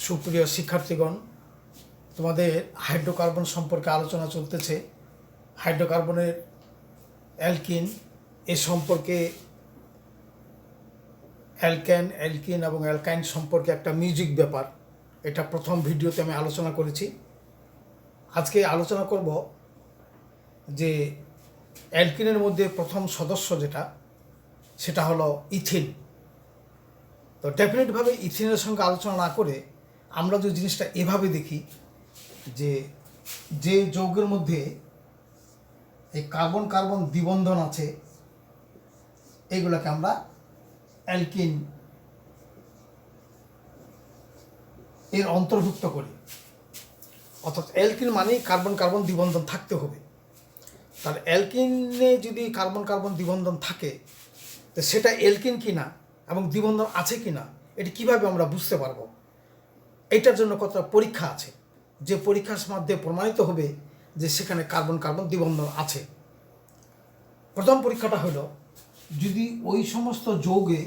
সুপ্রিয় শিক্ষার্থীগণ, তোমাদের হাইড্রোকার্বন সম্পর্কে আলোচনা চলতেছে। হাইড্রোকার্বনের অ্যালকিন এ সম্পর্কে অ্যালকিন এবং অ্যালকাইন সম্পর্কে একটা মিউজিক ব্যাপার। এটা প্রথম ভিডিওতে আমি আলোচনা করেছি। আজকে আলোচনা করব যে অ্যালকিনের মধ্যে প্রথম সদস্য সেটা হলো ইথিন। তো ডেফিনেটভাবে ইথিনের সঙ্গে আলোচনা না করে আমরা যে জিনিসটা এভাবে দেখি যে যৌগের মধ্যে এই কার্বন কার্বন দ্বিবন্ধন আছে, এইগুলোকে আমরা অ্যালকিন এর অন্তর্ভুক্ত করি। অর্থাৎ অ্যালকিন মানেই কার্বন কার্বন দ্বিবন্ধন থাকতে হবে। তার অ্যালকিনে যদি কার্বন কার্বন দ্বিবন্ধন থাকে, তো সেটা অ্যালকিন কিনা এবং দ্বিবন্ধন আছে কিনা এটি কিভাবে আমরা বুঝতে পারবো? এটার জন্য কতটা পরীক্ষা আছে, যে পরীক্ষার মাধ্যমে প্রমাণিত হবে যে সেখানে কার্বন কার্বন দ্বিবন্ধন আছে। প্রথম পরীক্ষাটা হলো, যদি ওই সমস্ত যৌগে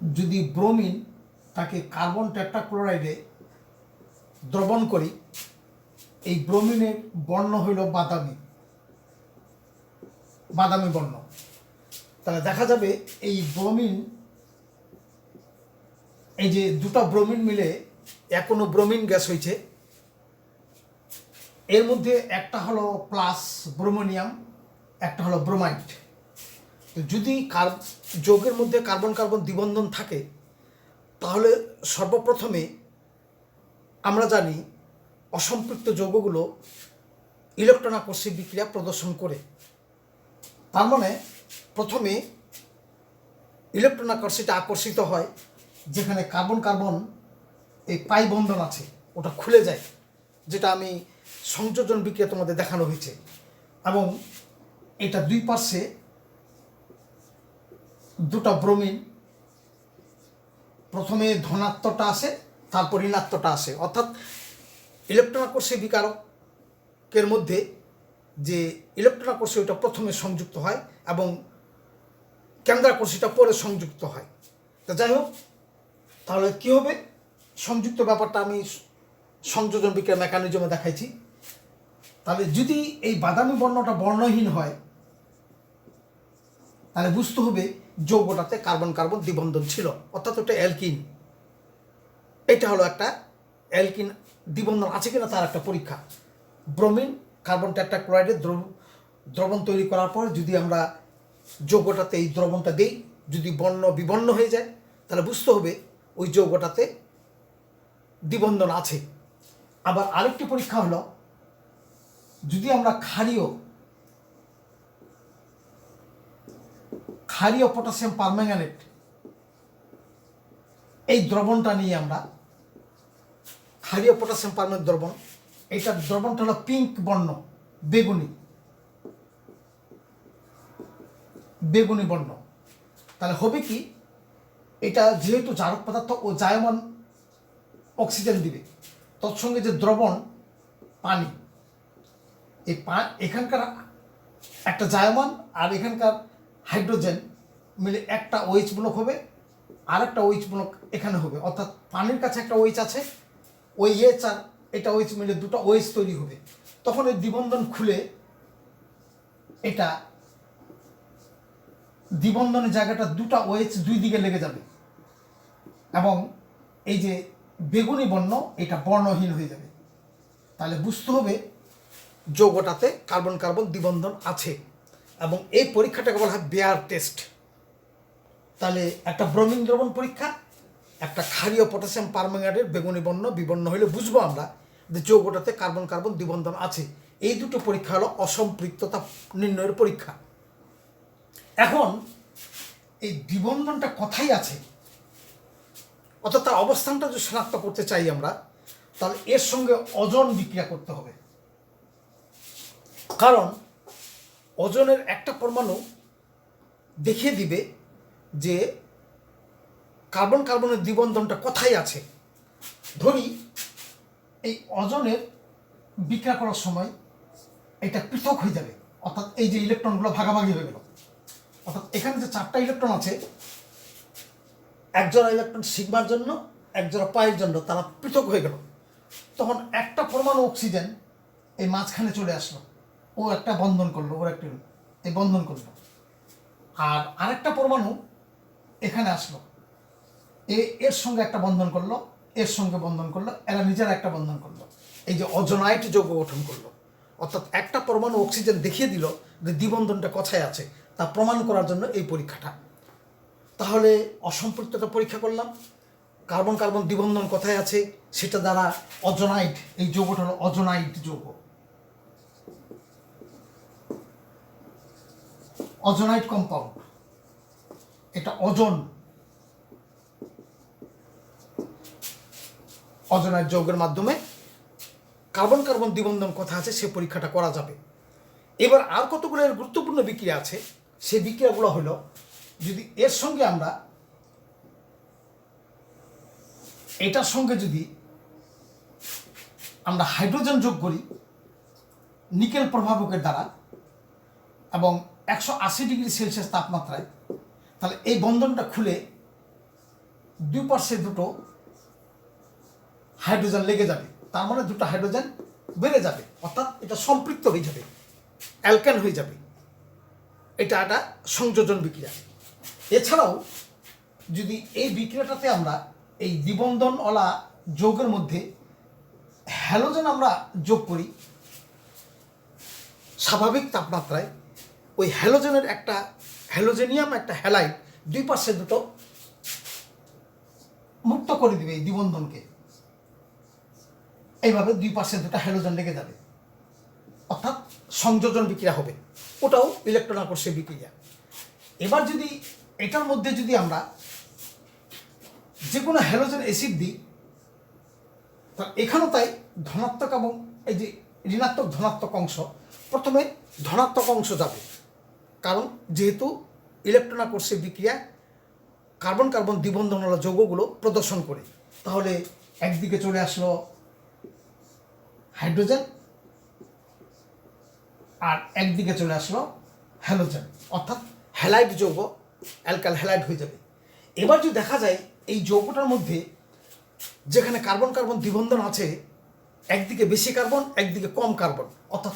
যদি ব্রোমিন তাকে কার্বন টেট্রাক্লোরাইডে দ্রবণ করি, এই ব্রোমিনের বর্ণ হইল বাদামি বর্ণ, তাহলে দেখা যাবে এই ব্রোমিন, এই যে দুটো ব্রোমিন মিলে এখনো ব্রোমিন গ্যাস হয়েছে, এর মধ্যে একটা হলো প্লাস ব্রোমোনিয়াম, একটা হলো ব্রোমাইড। তো যদি যৌগের মধ্যে কার্বন কার্বন দ্বিবন্ধন থাকে, তাহলে সর্বপ্রথমে আমরা জানি অসম্পৃক্ত যৌগগুলো ইলেকট্রন আকর্ষী বিক্রিয়া প্রদর্শন করে। তার মানে প্রথমে ইলেকট্রন আকর্ষিত হয় যেখানে কার্বন কার্বন এই পাই বন্ধন আছে, ওটা খুলে যায়, যেটা আমি সংযোজন বিক্রিয়া তোমাদের দেখানো হয়েছে। এবং এটা দুই পাশে দুটো ব্রোমিন, প্রথমে ধনাত্মটা আসে, তারপর ঋণাত্মটা আসে। অর্থাৎ ইলেকট্রন আকর্ষী বিকারকের মধ্যে যে ইলেকট্রন আকর্ষী ওটা প্রথমে সংযুক্ত হয় এবং কেন্দ্রাকর্ষীটা পরে সংযুক্ত হয়। তা যাই হোক, তাহলে কী হবে, সংযুক্ত ব্যাপারটা আমি সংযোজন বিক্রিয়া মেকানিজমে দেখাইছি। তাহলে যদি এই বাদামি বর্ণটা বর্ণহীন হয়, তাহলে বুঝতে হবে যৌগটাতে কার্বন কার্বন দ্বিবন্ধন ছিল, অর্থাৎ ওটা অ্যালকিন। এটা হলো একটা অ্যালকিন দ্বিবন্ধন আছে কিনা তার একটা পরীক্ষা। ব্রোমিন কার্বন টেট্রাক্লোরাইডের দ্রবণ তৈরি করার পর যদি আমরা যৌগটাতে এই দ্রবণটা দিই, যদি বর্ণ বিবর্ণ হয়ে যায়, তাহলে বুঝতে হবে ওই যৌগটাতে দ্বিবন্ধন আছে। আবার আরেকটি পরীক্ষা হলো, যদি আমরা ক্ষারীয় পটাশিয়াম পারম্যাঙ্গানেট এই দ্রবণটা নিয়ে আমরা ক্ষারীয় পটাশিয়াম পারম্যাঙ্গানেট দ্রবণ, এইটার দ্রবণটা হলো পিঙ্ক বর্ণ, বেগুনি বর্ণ। তাহলে হবে কি, এটা যেহেতু জারক পদার্থ ও জায়মান অক্সিজেন দিবে, তৎসঙ্গে যে দ্রবণ পানি, এই এখানকার একটা জায়মান আর এখানকার হাইড্রোজেন মিলে একটা OH মূলক হবে, আর একটা OH মূলক এখানে হবে। অর্থাৎ পানির কাছে একটা OH আছে, ওই H আর এটা OH মিলে দুটো OH তৈরি হবে। তখন এই দ্বিবন্ধন খুলে এটা দ্বিবন্ধনের জায়গাটা দুটো OH দুই দিকে লেগে যাবে এবং এই যে বেগুনি বর্ণ এটা বর্ণহীন হয়ে যাবে। তাহলে বুঝতে হবে যৌগটাতে কার্বন কার্বন দ্বিবন্ধন আছে। এবং এই পরীক্ষাটাকে বলা হয় বেয়ার টেস্ট। তাহলে একটা ব্রোমিন দ্রবণ পরীক্ষা, একটা ক্ষারীয় পটাশিয়াম পারম্যাঙ্গানেটের বেগুনি বর্ণ বিবর্ণ হলে বুঝবো আমরা যে যৌগটাতে কার্বন কার্বন দ্বিবন্ধন আছে। এই দুটো পরীক্ষা হলো অসম্পৃক্ততা নির্ণয়ের পরীক্ষা। এখন এই দ্বিবন্ধনটা কোথায় আছে, অর্থাৎ তার অবস্থানটা যদি শনাক্ত করতে চাই আমরা, তাহলে এর সঙ্গে ওজন বিক্রিয়া করতে হবে। কারণ ওজনের একটা পরমাণু দেখিয়ে দিবে যে কার্বন কার্বনের দ্বিবন্ধনটা কোথায় আছে। ধরি এই ওজনের বিক্রিয়া করার সময় এটা পৃথক হয়ে যাবে, অর্থাৎ এই যে ইলেকট্রনগুলো ভাগাভাগি হয়ে গেল, অর্থাৎ এখানে যে 4টা ইলেকট্রন আছে, একজোড়া ইলেকট্রন সিগমার জন্য, একজোড়া পায়ের জন্য তারা পৃথক হয়ে গেল, তখন একটা পরমাণু অক্সিজেন এই মাঝখানে চলে আসলো, ও একটা বন্ধন করলো, ওর একটি এই বন্ধন করলো, আর আরেকটা পরমাণু এখানে আসলো, এর সঙ্গে একটা বন্ধন করলো, এর সঙ্গে বন্ধন করলো, এরা নিজেরা একটা বন্ধন করলো, এই যে অজোনাইট যৌগ গঠন করলো। অর্থাৎ একটা পরমাণু অক্সিজেন দেখিয়ে দিল যে দ্বিবন্ধনটা কোথায় আছে, তা প্রমাণ করার জন্য এই পরীক্ষাটা। তাহলে অসম্পৃক্ততা পরীক্ষা করলাম, কার্বন কার্বন দ্বিবন্ধন কোথায় আছে সেটা দ্বারা অজোনাইট, এই যৌগটা হলো অজোনাইট যৌগ, অজোনাইট কম্পাউন্ড, এটা অজোনাইট যৌগের মাধ্যমে কার্বন কার্বন দ্বিবন্ধন কোথায় আছে সে পরীক্ষাটা করা যাবে। এবার আর কতগুলো এর গুরুত্বপূর্ণ বিক্রিয়া আছে, সেই বিক্রিয়াগুলো হলো, যদি এর সঙ্গে আমরা এটার সঙ্গে যদি আমরা হাইড্রোজেন যোগ করি নিকেল প্রভাবকের দ্বারা এবং 180 ডিগ্রি সেলসিয়াস তাপমাত্রায়, তাহলে এই বন্ধনটা খুলে দুই পার্শ্বে দুটো হাইড্রোজেন লেগে যাবে, তার মানে দুটো হাইড্রোজেন বেড়ে যাবে, অর্থাৎ এটা সম্পৃক্ত হয়ে যাবে, অ্যালকেন হয়ে যাবে। এটা একটা সংযোজন বিক্রিয়া। এছাড়াও যদি এই বিক্রিয়াটাতে আমরা এই দ্বিবন্ধনওয়ালা যৌগের মধ্যে হ্যালোজেন আমরা যোগ করি স্বাভাবিক তাপমাত্রায়, ওই হ্যালোজেনের একটা হ্যালোজেনিয়াম একটা হ্যালাইড দুই পাশে দুটো মুক্ত করে দিবে এই দ্বিবন্ধনকে, এইভাবে দুই পাশে দুটো হ্যালোজেন লেগে যাবে, অর্থাৎ সংযোজন বিক্রিয়া হবে, ওটাও ইলেকট্রন আকর্ষণ বিক্রিয়া। এবার যদি এটার মধ্যে যদি আমরা যে কোনো হ্যালোজেন অ্যাসিড দিই, তা এখানেও তাই ধনাত্মক এবং এই যে ঋণাত্মক ধনাত্মক অংশ, প্রথমে ধনাত্মক অংশ যাবে, কারণ যেহেতু ইলেকট্রন আকর্ষণ বিক্রিয়া কার্বন কার্বন দ্বিবন্ধনওয়ালা যৌগগুলো প্রদর্শন করে, তাহলে একদিকে চলে আসলো হাইড্রোজেন আর একদিকে চলে আসলো হ্যালোজেন, অর্থাৎ হ্যালাইড যৌগ অ্যালকাইল হ্যালাইড হয়ে যাবে। এবার যদি দেখা যায় এই যৌগটার মধ্যে যেখানে কার্বন কার্বন দ্বিবন্ধন আছে, একদিকে বেশি কার্বন একদিকে কম কার্বন, অর্থাৎ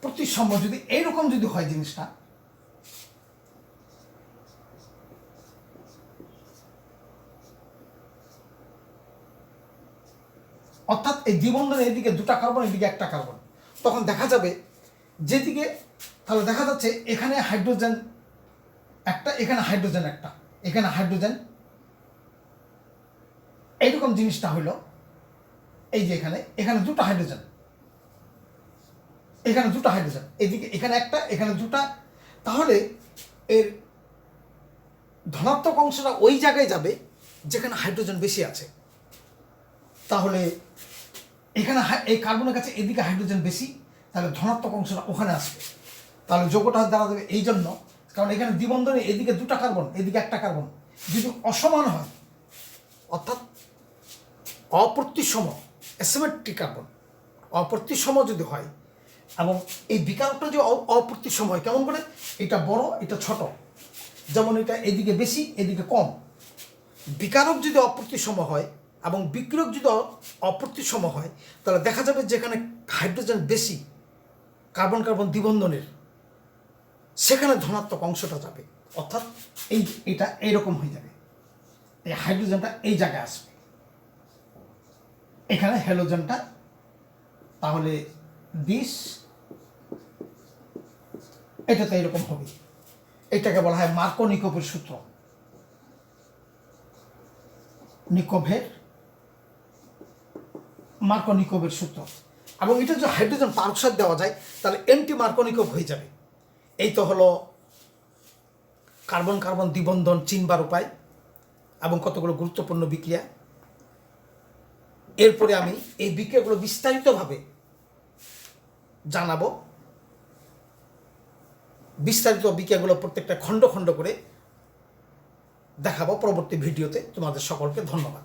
প্রতিসম যদি এইরকম যদি হয় জিনিসটা, অর্থাৎ এই দ্বিবন্ধনে এদিকে দুটা কার্বন এদিকে একটা কার্বন, তখন দেখা যাবে যেদিকে, তাহলে দেখা যাচ্ছে এখানে হাইড্রোজেন একটা, এখানে হাইড্রোজেন একটা, এখানে হাইড্রোজেন, এইরকম জিনিসটা হইল, এই যে এখানে দুটো হাইড্রোজেন, এখানে দুটো হাইড্রোজেন, এদিকে এখানে একটা এখানে দুটা, তাহলে এর ধনাত্মক অংশটা ওই জায়গায় যাবে যেখানে হাইড্রোজেন বেশি আছে, তাহলে এখানে এই কার্বনের কাছে এদিকে হাইড্রোজেন বেশি, তাহলে ধনাত্মক অংশটা ওখানে আসবে, তাহলে যৌগটা দ্বারা দেবে এই জন্য, কারণ এখানে দ্বিবন্ধনে এদিকে দুটা কার্বন এদিকে একটা কার্বন, যদি অসমান হয় অর্থাৎ অপ্রতিসম অ্যাসিমেট্রিক কার্বন অপ্রতিসম যদি হয়, এবং এই বিকারকটা যে অপ্রতিসম হয় কেমন করে, এটা বড় এটা ছোট, যেমন এটা এদিকে বেশি এদিকে কম, বিকারক যদি অপ্রতিসম হয় এবং বিক্রিয়ক যদি অপ্রতিসম হয়, তাহলে দেখা যাবে যেখানে হাইড্রোজেন বেশি কার্বন কার্বন দ্বিবন্ধনের, সেখানে ধনাত্মক অংশটা যাবে, অর্থাৎ এটা এইরকম হয়ে যাবে, এই হাইড্রোজেনটা এই জায়গায় আসবে, এখানে হ্যালোজেনটা, তাহলে 20 এটা তো এরকম হবে। এটাকে বলা হয় মার্কো-নিকোভের সূত্র, মার্কো-নিকোভের সূত্র। এবং এটা যদি হাইড্রোজেন পারক্সাইড দেওয়া যায় তাহলে এন্টি মার্কো-নিকোভ হয়ে যাবে। এই তো হলো কার্বন কার্বন দ্বিবন্ধন চিনবার উপায় এবং কতগুলো গুরুত্বপূর্ণ বিক্রিয়া। এরপরে আমি এই বিক্রিয়াগুলো বিস্তারিতভাবে জানাবো, বিস্তারিত বিক্রিয়াগুলো প্রত্যেকটা খণ্ড খণ্ড করে দেখাবো পরবর্তী ভিডিওতে। তোমাদের সকলকে ধন্যবাদ।